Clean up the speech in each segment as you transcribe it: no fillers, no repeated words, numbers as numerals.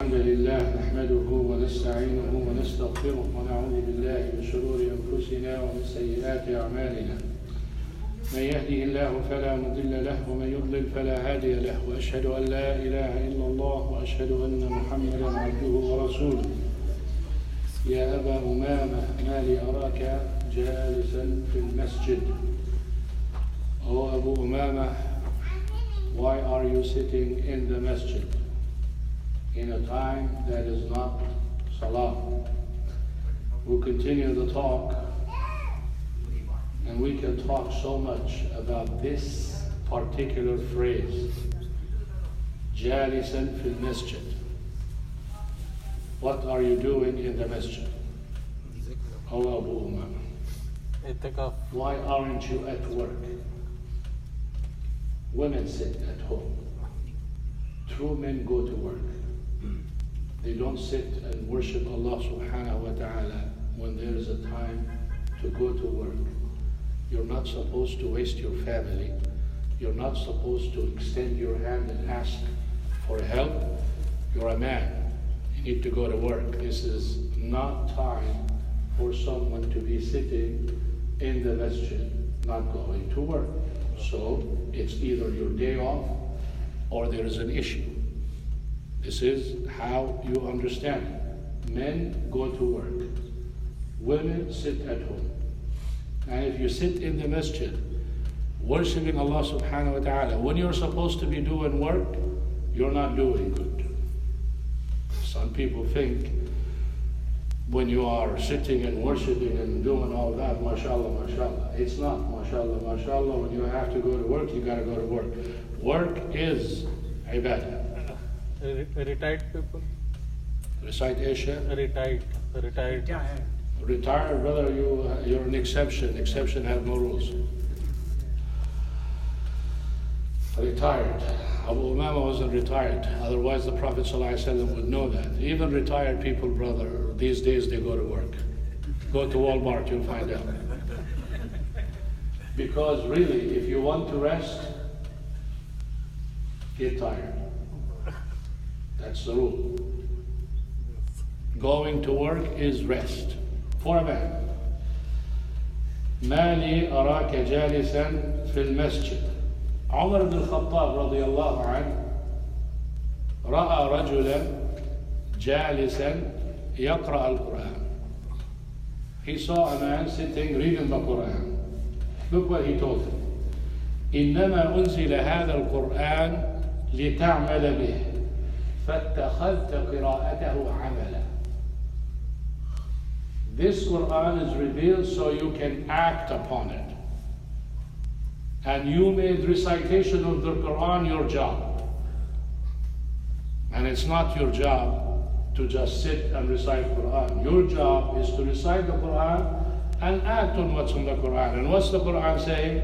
الحمد لله نحمده ونستعينه ونستغفره ونعوذ بالله من شرور أنفسنا ومن سيئات أعمالنا. من يهده الله فلا مضل له ومن يضلل فلا هادي له، وأشهد أن لا إله إلا الله وأشهد أن محمدا عبده ورسوله. يا أبا أمامة ما لي أراك جالسا في المسجد. O Abu Umama, why are you sitting in the masjid in a time that is not salah? We'll continue the talk, and we can talk so much about this particular phrase, jalisan fil masjid. What are you doing in the masjid? O Abu Umama, why aren't you at work? Women sit at home. True men go to work. They don't sit and worship Allah subhanahu wa ta'ala when there is a time to go to work. You're not supposed to waste your family. You're not supposed to extend your hand and ask for help. You're a man. You need to go to work. This is not time for someone to be sitting in the masjid, not going to work. So it's either your day off or there is an issue. This is how you understand it. Men go to work. Women sit at home. And if you sit in the masjid worshiping Allah subhanahu wa ta'ala when you're supposed to be doing work, you're not doing good. Some people think when you are sitting and worshiping and doing all that, mashallah, mashallah. It's not mashallah, mashallah. When you have to go to work, you got to go to work. Work is ibadah. Retired people. Recite Aisha. Retired. Retired, brother, you're an exception. Exception have no rules. Retired. Abu Umama wasn't retired. Otherwise, the Prophet ﷺ would know that. Even retired people, brother, these days they go to work. Go to Walmart, you'll find out. Because really, if you want to rest, get tired. That's the rule. Going to work is rest for a man. ما لي أراك جالسا في المسجد. عمر بن الخطاب رضي الله عنه رأى رجلا جالسا يقرأ القرآن. He saw a man sitting reading the Quran. Look what he told him. إنما أنزل هذا القرآن لتعمل به فاتخذت قراءته عملا. This Quran is revealed so you can act upon it. And you made recitation of the Quran your job. And it's not your job to just sit and recite Quran. Your job is to recite the Quran and act on what's in the Quran. And what's the Quran saying?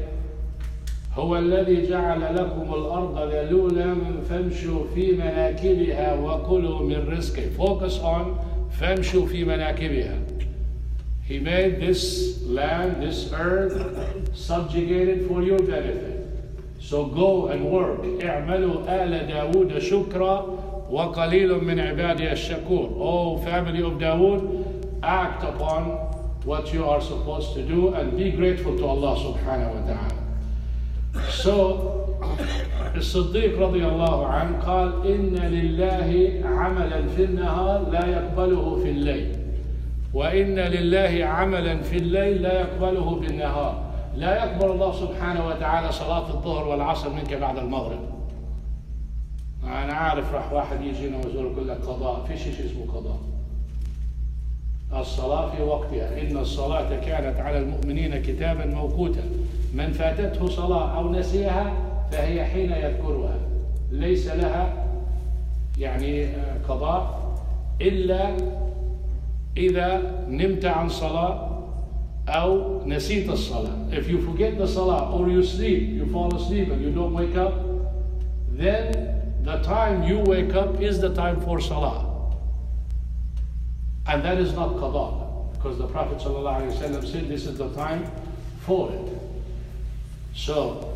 هو الذي جعل لكم الأرض ذلولا فامشوا في مناكبها وكلوا من رزقه. Focus on فامشوا في مناكبها. He made this land, this earth, subjugated for your benefit. So go and work. اعملوا آل داود شكرا وقليل من عبادي الشكور. Oh, family of Dawood, act upon what you are supposed to do and be grateful to Allah subhanahu wa ta'ala. So, الصديق رضي الله عنه قال إن لله عملا في النهار لا يقبله في الليل. وإن لله عملا في الليل لا يقبله بالنهار. لا يقبل الله سبحانه وتعالى صلاة الظهر والعصر منك بعد المغرب. أنا عارف راح واحد يجينا ويقول يقول لك قضاء، في شيء اسمه قضاء. الصلاة في وقتها، إن الصلاة كانت على المؤمنين كتابا موقوتا. من فاتته صلاة أو نسيها فهي حين يذكرها. ليس لها يعني قضاء إلا إذا نمت عن صلاة أو نسيت الصلاة. If you forget the salah or you sleep, you fall asleep and you don't wake up, then the time you wake up is the time for salah. And that is not qada, because the Prophet ﷺ said this is the time for it. So,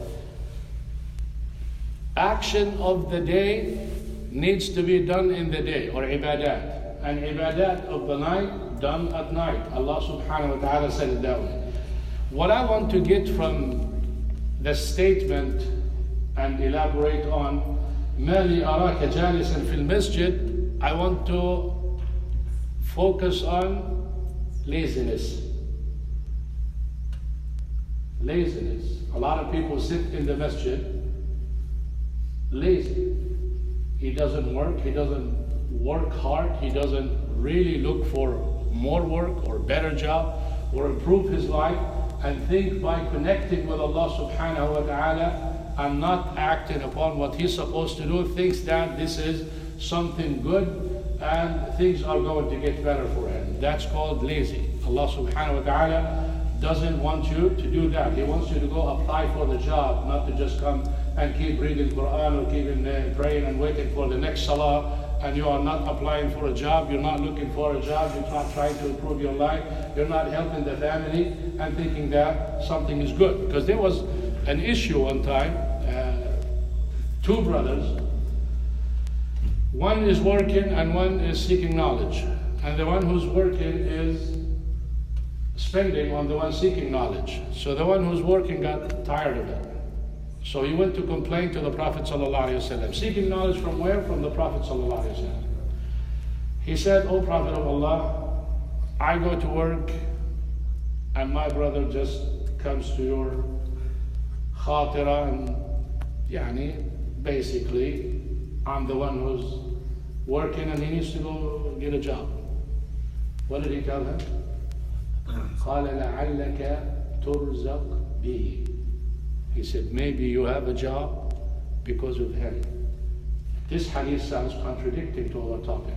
action of the day needs to be done in the day, or ibadat. And ibadat of the night, done at night. Allah subhanahu wa ta'ala said it that way. What I want to get from the statement and elaborate on ما لي أراك جالسا في المسجد, I want to focus on laziness. Laziness. A lot of people sit in the masjid lazy. He doesn't work, he doesn't work hard, he doesn't really look for more work or better job or improve his life, and think by connecting with Allah subhanahu wa ta'ala and not acting upon what he's supposed to do, thinks that this is something good and things are going to get better for him. That's called lazy. Allah subhanahu wa ta'ala doesn't want you to do that. He wants you to go apply for the job, not to just come and keep reading Quran or keep praying and waiting for the next salah, and you are not applying for a job, you're not looking for a job, you're not trying to improve your life, you're not helping the family, and thinking that something is good. Because there was an issue one time, two brothers, one is working and one is seeking knowledge, and the one who's working is spending on the one seeking knowledge. So the one who's working got tired of it. So he went to complain to the Prophet ﷺ. Seeking knowledge from where? From the Prophet ﷺ. He said, "O Prophet of Allah, I go to work and my brother just comes to your khatira and basically I'm the one who's working and he needs to go get a job." What did he tell him? قال لعلك ترزق به. He said, maybe you have a job because of him. This hadith sounds contradicting to our topic,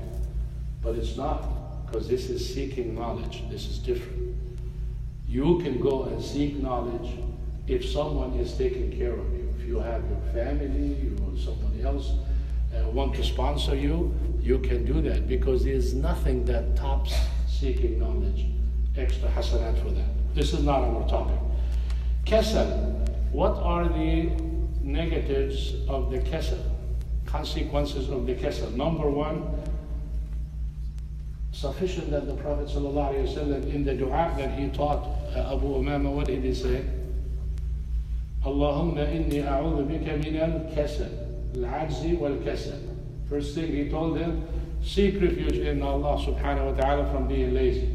but it's not, because this is seeking knowledge. This is different. You can go and seek knowledge if someone is taking care of you. If you have your family, you or someone else want to sponsor you, you can do that, because there's nothing that tops seeking knowledge. Extra hasanat for that. This is not our topic. Kesel. What are the negatives of the kesel? Consequences of the kesel. Number one, sufficient that the Prophet ﷺ in the dua that he taught Abu Umama, what did he say? Allahumma inni a'udhu bika min al-kesel, al-ajzi wal-kesel. First thing he told him, seek refuge in Allah subhanahu wa ta'ala from being lazy.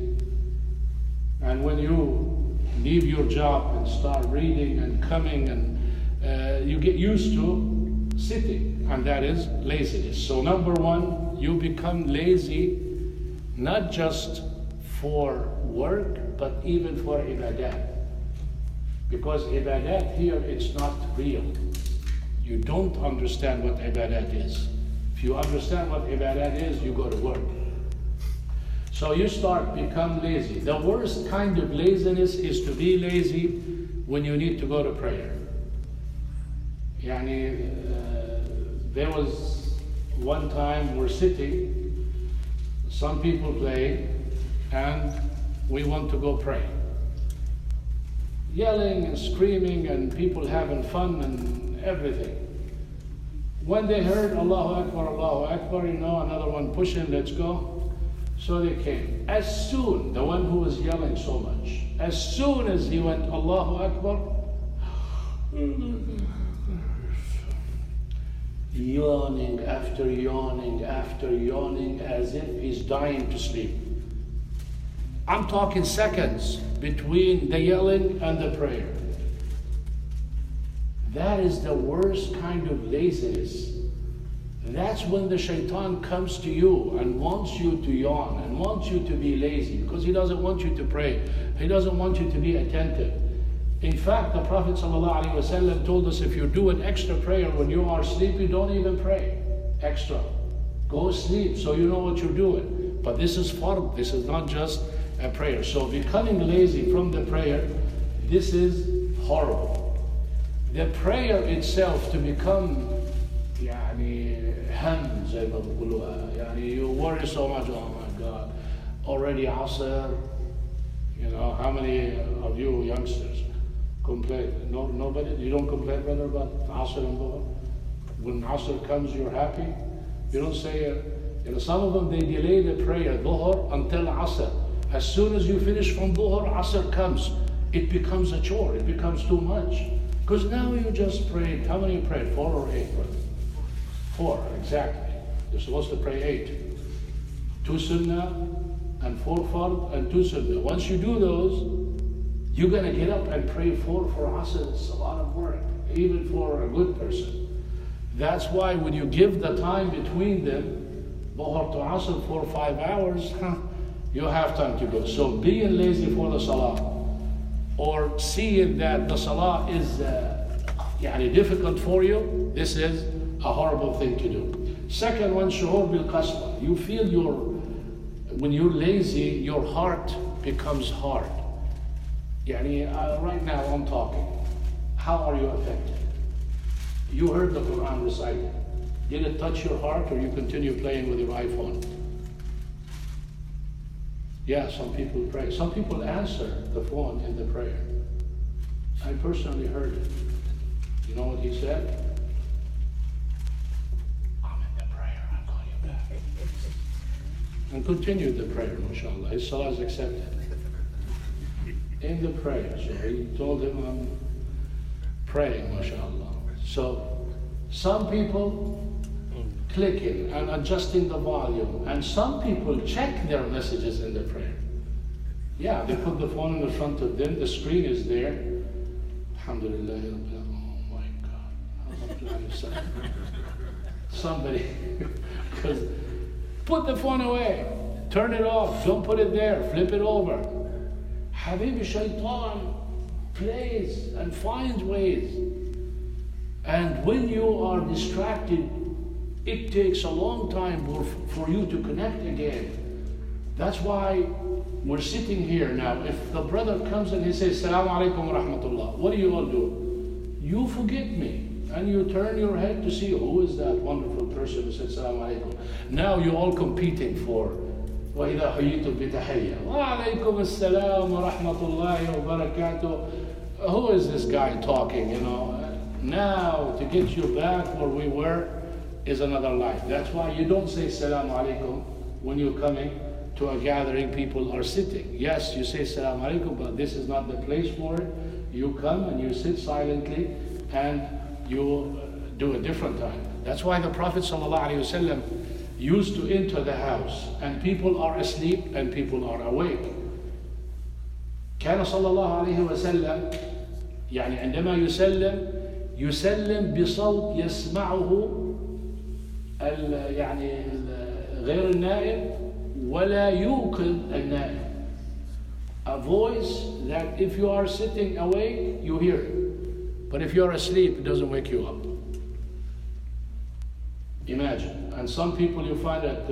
And when you leave your job and start reading and coming, and you get used to sitting, and that is laziness. So number one, you become lazy not just for work, but even for ibadat. Because ibadat here, it's not real. You don't understand what ibadat is. If you understand what ibadat is, you go to work. So you become lazy. The worst kind of laziness is to be lazy when you need to go to prayer. There was one time we're sitting, some people play, and we want to go pray. Yelling and screaming and people having fun and everything. When they heard Allahu Akbar, another one pushing, let's go. So they came. As soon, the one who was yelling so much, as soon as he went Allahu Akbar, yawning after yawning after yawning, as if he's dying to sleep. I'm talking seconds between the yelling and the prayer. That is the worst kind of laziness. That's when the shaitan comes to you and wants you to yawn and wants you to be lazy, because he doesn't want you to pray. He doesn't want you to be attentive. In fact, the Prophet ﷺ told us, if you do an extra prayer when you are sleepy, don't even pray extra. Go sleep so you know what you're doing. But this is fard. This is not just a prayer. So becoming lazy from the prayer, this is horrible. The prayer itself, to become هم زي ما بيقولوها, you worry so much, oh my God, already Asr. How many of you youngsters complain? Nobody? You don't complain, brother, about Asr and Dhuhr? When Asr comes, you're happy? You don't say, some of them, they delay the prayer, dhuhr, until asr. As soon as you finish from dhuhr, asr comes. It becomes a chore, it becomes too much. Because now you just prayed, how many you prayed? 4 or 8? 4, exactly. You're supposed to pray 8. 2 sunnah and 4 fard and 2 sunnah. Once you do those, you're going to get up and pray 4 for asr. It's a lot of work, even for a good person. That's why when you give the time between them, dhuhr to asr, 4 or 5 hours, you have time to go. So being lazy for the salah, or seeing that the salah is difficult for you, this is a horrible thing to do. Second one, shu'ur bil kasla. You feel when you're lazy, your heart becomes hard. Right now I'm talking. How are you affected? You heard the Quran recited. Did it touch your heart, or you continue playing with your iPhone? Yeah, some people pray. Some people answer the phone in the prayer. I personally heard it. You know what he said? I'm in the prayer, I'll call you back. And continued the prayer, mashallah. His salah is accepted. In the prayer. So he told him, I'm praying, mashallah. So some people clicking and adjusting the volume, and some people check their messages in the prayer. Yeah, they put the phone in the front of them, the screen is there. Alhamdulillah, oh my God. Somebody, because put the phone away, turn it off, don't put it there, flip it over. Habibi Shaitan plays and finds ways. And when you are distracted, it takes a long time for you to connect again. That's why we're sitting here now. If the brother comes and he says, Assalamu alaikum wa rahmatullah, what do you all do? You forget me. And you turn your head to see who is that wonderful person who said Assalamu alaikum. Now you're all competing for وَإِذَا حُيِّيتُمْ بِتَحِيَّةٍ وَعَلَيْكُمْ السَّلَامُ وَرَحْمَةُ اللَّهِ وَبَرَكَاتُهُ. Who is this guy talking, Now, to get you back where we were is another life. That's why you don't say Assalamu alaikum when you're coming to a gathering, people are sitting. Yes, you say Assalamu alaikum, but this is not the place for it. You come and you sit silently and you do a different time. That's why the Prophet ﷺ used to enter the house and people are asleep and people are awake. كان صلى الله عليه وسلم عندما يسلم بصوت يسمعه غير النائم ولا يوقظ النائم. A voice that if you are sitting awake, you hear it. But if you are asleep, it doesn't wake you up. Imagine. And some people you find at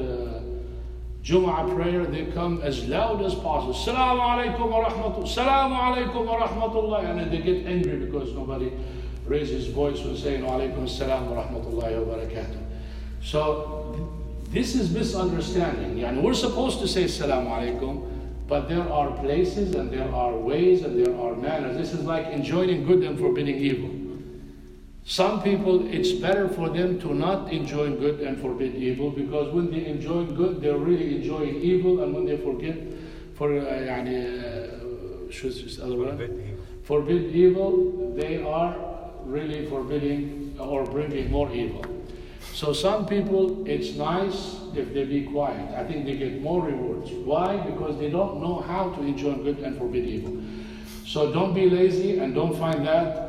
Jumu'ah prayer, they come as loud as possible. Assalamu alaikum wa rahmatullah. Assalamu alaikum wa rahmatullah. And then they get angry because nobody raises his voice when saying wa alaikum assalam wa rahmatullahi wa barakatuh. So this is misunderstanding. We're supposed to say Assalamu alaikum, but there are places and there are ways and there are manners. This is like enjoining good and forbidding evil. Some people, it's better for them to not enjoy good and forbid evil, because when they enjoy good, they're really enjoying evil, and when they forbid evil, they are really forbidding or bringing more evil. So some people, it's nice if they be quiet. I think they get more rewards. Why? Because they don't know how to enjoy good and forbid evil. So don't be lazy and don't find that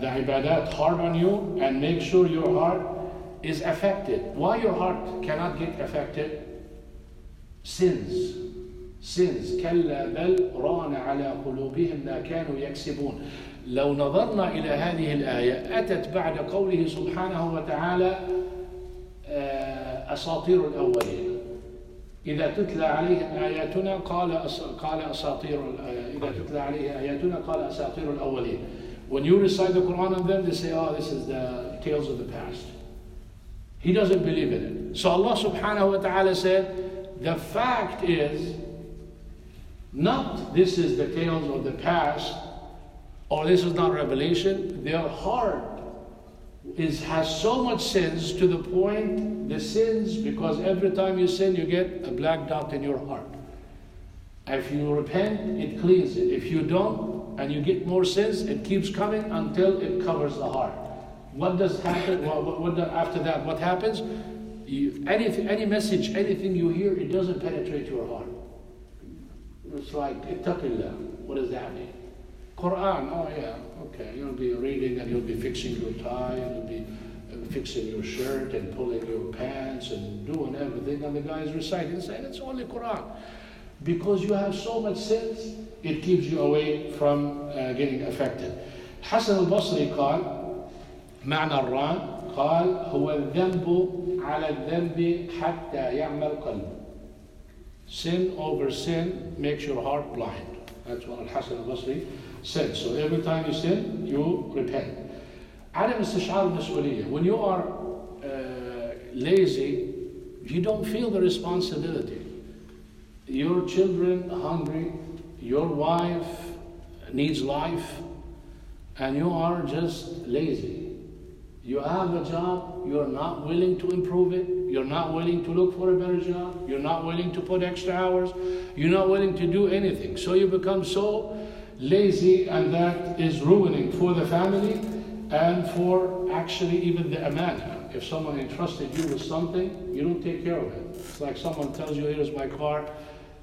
the ibadat hard on you, and make sure your heart is affected. Why your heart cannot get affected? Sins. كلا بل ران على قلوبهم ما كانوا يكسبون. لو نظرنا إلى هذه الآية أتت بعد قوله سبحانه وتعالى أساطير الأولين. إذا تتلى عليه آياتنا قال أساطير إذا تتلى عليه آياتنا قال أساطير الأولين. When you recite the Quran on them, they say, oh, this is the tales of the past. He doesn't believe in it. So Allah subhanahu wa ta'ala said, the fact is, not this is the tales of the past, or this is not revelation. Their heart has so much sins to the point, the sins, because every time you sin, you get a black dot in your heart. If you repent, it cleans it. If you don't, and you get more sins, it keeps coming until it covers the heart. What does happen? After that, what happens? Any message, anything you hear, it doesn't penetrate your heart. It's like, ittaqillah. What does that mean? Quran, oh yeah, okay. You'll be reading and you'll be fixing your tie, and you'll be fixing your shirt and pulling your pants and doing everything, and the guy is reciting, saying it's only Quran. Because you have so much sins, it keeps you away from getting affected. حسن البصري قال معنى الران قال هو الذنب على الذنب حتى يعمى القلب. Sin over sin makes your heart blind. That's what Al-Hasan al-Basri said. So every time you sin, you repent. عدم استشعار المسؤولية. When you are lazy, you don't feel the responsibility. Your children are hungry, your wife needs life, and you are just lazy. You have a job, you're not willing to improve it, you're not willing to look for a better job, you're not willing to put extra hours, you're not willing to do anything. So you become so lazy, and that is ruining for the family and for actually even the amana. If someone entrusted you with something, you don't take care of it. It's like someone tells you, here's my car,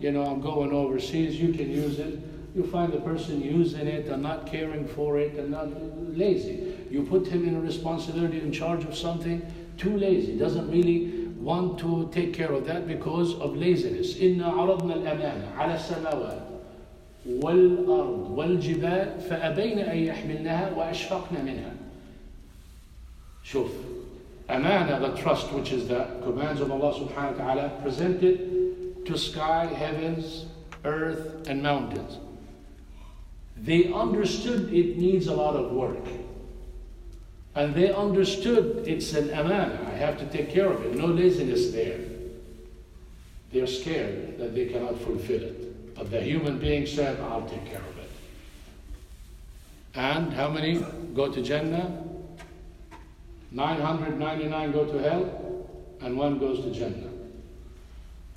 I'm going overseas, you can use it. You find the person using it and not caring for it and not lazy. You put him in a responsibility in charge of something, too lazy, doesn't really want to take care of that because of laziness. إِنَّا عَرَضْنَا الْأَمَانَ عَلَى السَّمَاوَاتِ وَالْأَرْضِ وَالْجِبَالِ فَأَبَيْنَ أَن يَحْمِلْنَهَا وَأَشْفَقْنَ مِنْهَا. شوف, amana, the trust, which is the commands of Allah subhanahu wa ta'ala, presented to sky, heavens, earth, and mountains. They understood it needs a lot of work. And they understood it's an amana. I have to take care of it. No laziness there. They're scared that they cannot fulfill it. But the human being said, I'll take care of it. And how many go to Jannah? 999 go to hell, and 1 goes to Jannah.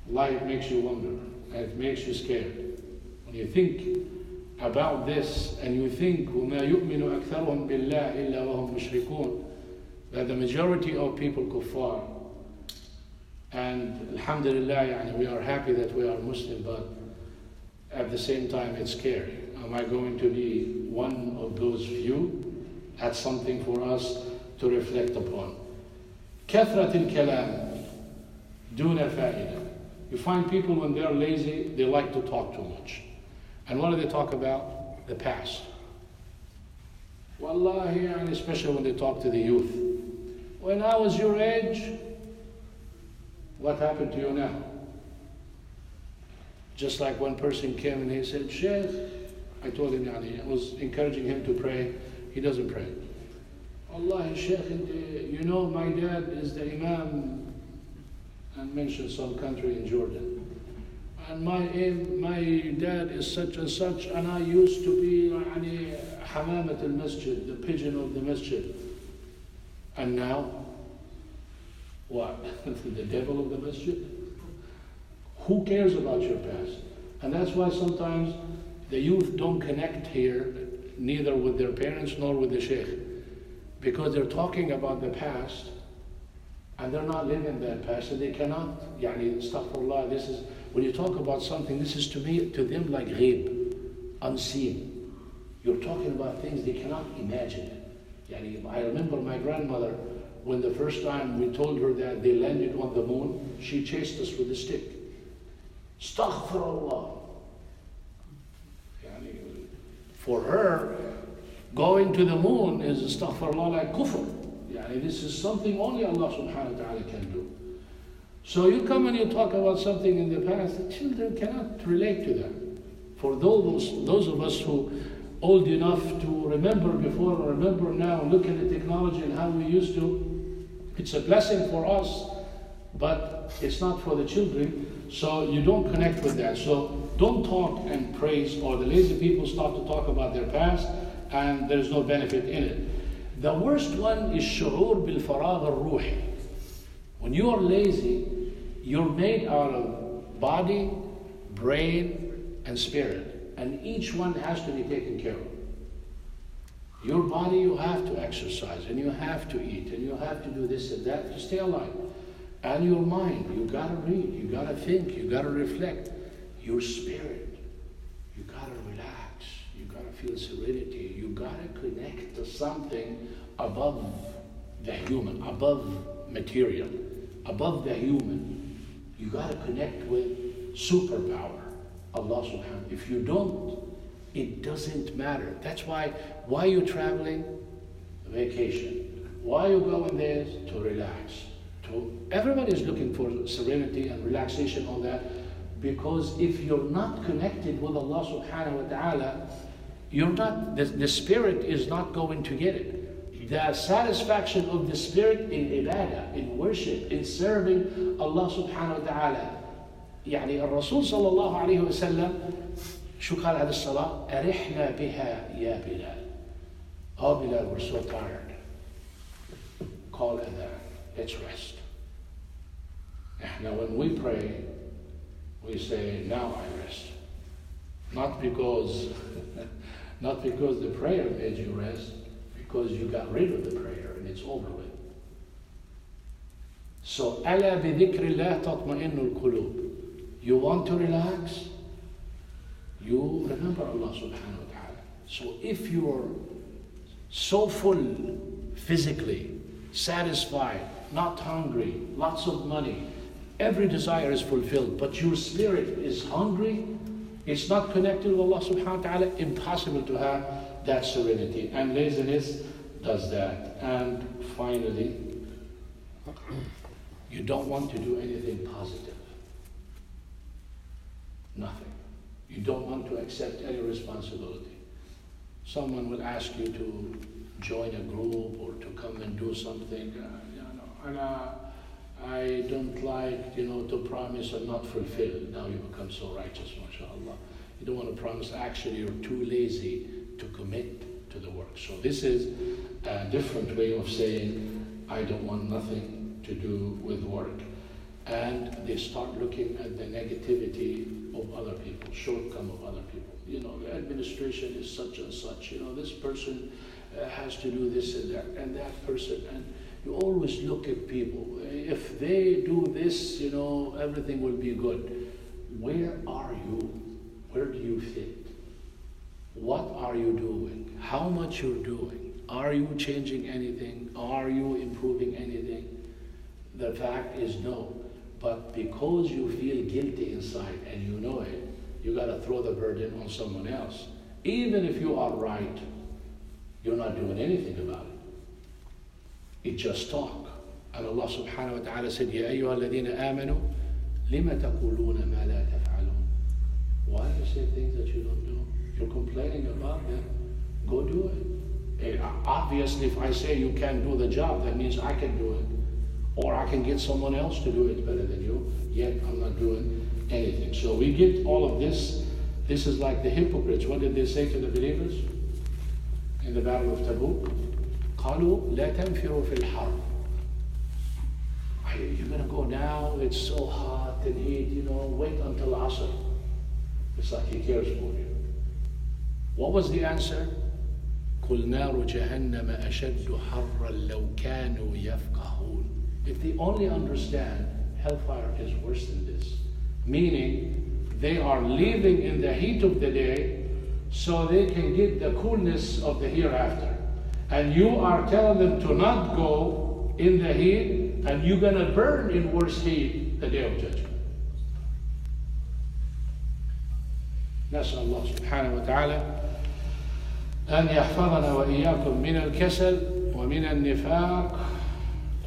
Life makes you wonder, and it makes you scared. When you think about this, and you think وَمَا يُؤْمِنُ أَكْثَرُهُمْ بِاللَّهِ إِلَّا وَهُمْ مُشْرِكُونَ, that the majority of people kuffar, and alhamdulillah, we are happy that we are Muslim, but at the same time it's scary. Am I going to be one of those few? That's something for us to reflect upon. كثرة الكلام دون فائدة. You find people when they're lazy, they like to talk too much. And what do they talk about? The past. Wallahi, and especially when they talk to the youth. When I was your age, what happened to you now? Just like one person came and he said, Sheikh, I told him, I was encouraging him to pray. He doesn't pray. Allah, Sheikh, my dad is the Imam, and mentioned some country in Jordan. And my dad is such and such, and I used to be hamamat al-masjid, the pigeon of the masjid. And now, what? The devil of the masjid? Who cares about your past? And that's why sometimes the youth don't connect here, neither with their parents nor with the sheikh. Because they're talking about the past, and they're not living that past, and they cannot, astaghfirullah, this is, when you talk about something, this is to them like ghaib, unseen. You're talking about things they cannot imagine. I remember my grandmother, when the first time we told her that they landed on the moon, she chased us with a stick. Astaghfirullah. For her, going to the moon is astaghfirullah like kufr. This is something only Allah subhanahu wa ta'ala can do. So you come and you talk about something in the past, the children cannot relate to that. For those of us who old enough to remember before or remember now, look at the technology and how we used to, it's a blessing for us, but it's not for the children, so you don't connect with that. So don't talk and praise, or the lazy people start to talk about their past, and there's no benefit in it. The worst one is شعور بالفراغ الروحي. When you are lazy, you're made out of body, brain, and spirit. And each one has to be taken care of. Your body, you have to exercise, and you have to eat, and you have to do this and that to stay alive. And your mind, you gotta read, you gotta think, you gotta reflect. Your spirit, you gotta relax, you gotta feel serenity, you gotta connect to something above the human, above material, above the human. You gotta connect with superpower, Allah subhanahu. If you don't, it doesn't matter. That's why you're traveling? Vacation. Why you going there? To relax. Everybody is looking for serenity and relaxation, all that. Because if you're not connected with Allah subhanahu wa ta'ala, you're not, the spirit is not going to get it. The satisfaction of the spirit in ibadah, in worship, in serving Allah subhanahu wa ta'ala. يعني الرسول صلى الله عليه وسلم شو قال هذه الصلاة؟ أرحنا بها يا بلال. Oh Bilal, we're so tired. Call adhan. Let's rest. Now when we pray, we say, now I rest. Not because the prayer made you rest, because you got rid of the prayer and it's over with. So, ألا بذكر الله تطمئن القلوب. You want to relax? You remember Allah subhanahu wa ta'ala. So if you're so full physically, satisfied, not hungry, lots of money, every desire is fulfilled, but your spirit is hungry, it's not connected with Allah subhanahu wa ta'ala, impossible to have that serenity. And laziness does that. And finally, you don't want to do anything positive. Nothing. You don't want to accept any responsibility. Someone will ask you to join a group or to come and do something. I don't like, to promise and not fulfill. Now you become so righteous, mashallah. You don't want to promise. Actually, you're too lazy to commit to the work. So this is a different way of saying, I don't want nothing to do with work. And they start looking at the negativity of other people, shortcoming of other people. The administration is such and such. This person has to do this and that person. And you always look at people. If they do this, everything will be good. Where are you? Where do you fit? What are you doing? How much you're doing? Are you changing anything? Are you improving anything? The fact is no. But because you feel guilty inside and you know it, you got to throw the burden on someone else. Even if you are right, you're not doing anything about it. It's just talk. And Allah subhanahu wa ta'ala said, يَا أَيُّهَا الَّذِينَ آمَنُوا لِمَ تَقُولُونَ مَا لَا تَفْعَلُونَ. Why do you say things that you don't do? You're complaining about them. Go do it. Obviously, if I say you can't do the job, that means I can do it. Or I can get someone else to do it better than you, yet I'm not doing anything. So we get all of this. This is like the hypocrites. What did they say to the believers in the Battle of Tabuk? قالوا لا تنفروا في الحرب. You're going to go now, it's so hot and heat, wait until Asr. It's like he cares for you. What was the answer? قُلْ نَارُ جَهَنَّمَ أَشَدُّ حَرًّا لَوْ كَانُوا يَفْقَهُونَ. If they only understand, hellfire is worse than this. Meaning, they are living in the heat of the day so they can get the coolness of the hereafter. And you are telling them to not go in the heat, and you're going to burn in worse heat the day of judgment. نسأل الله سبحانه وتعالى أن يحفظنا وإياكم من الكسل ومن النفاق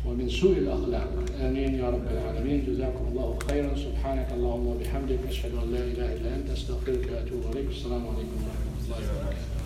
ومن سوء الأخلاق. آمين يا رب العالمين. جزاكم الله خيرا. سبحانك اللهم وبحمدك أشهد أن لا إله إلا أنت أستغفرك وأتوب إليك. السلام عليكم ورحمة الله وبركاته.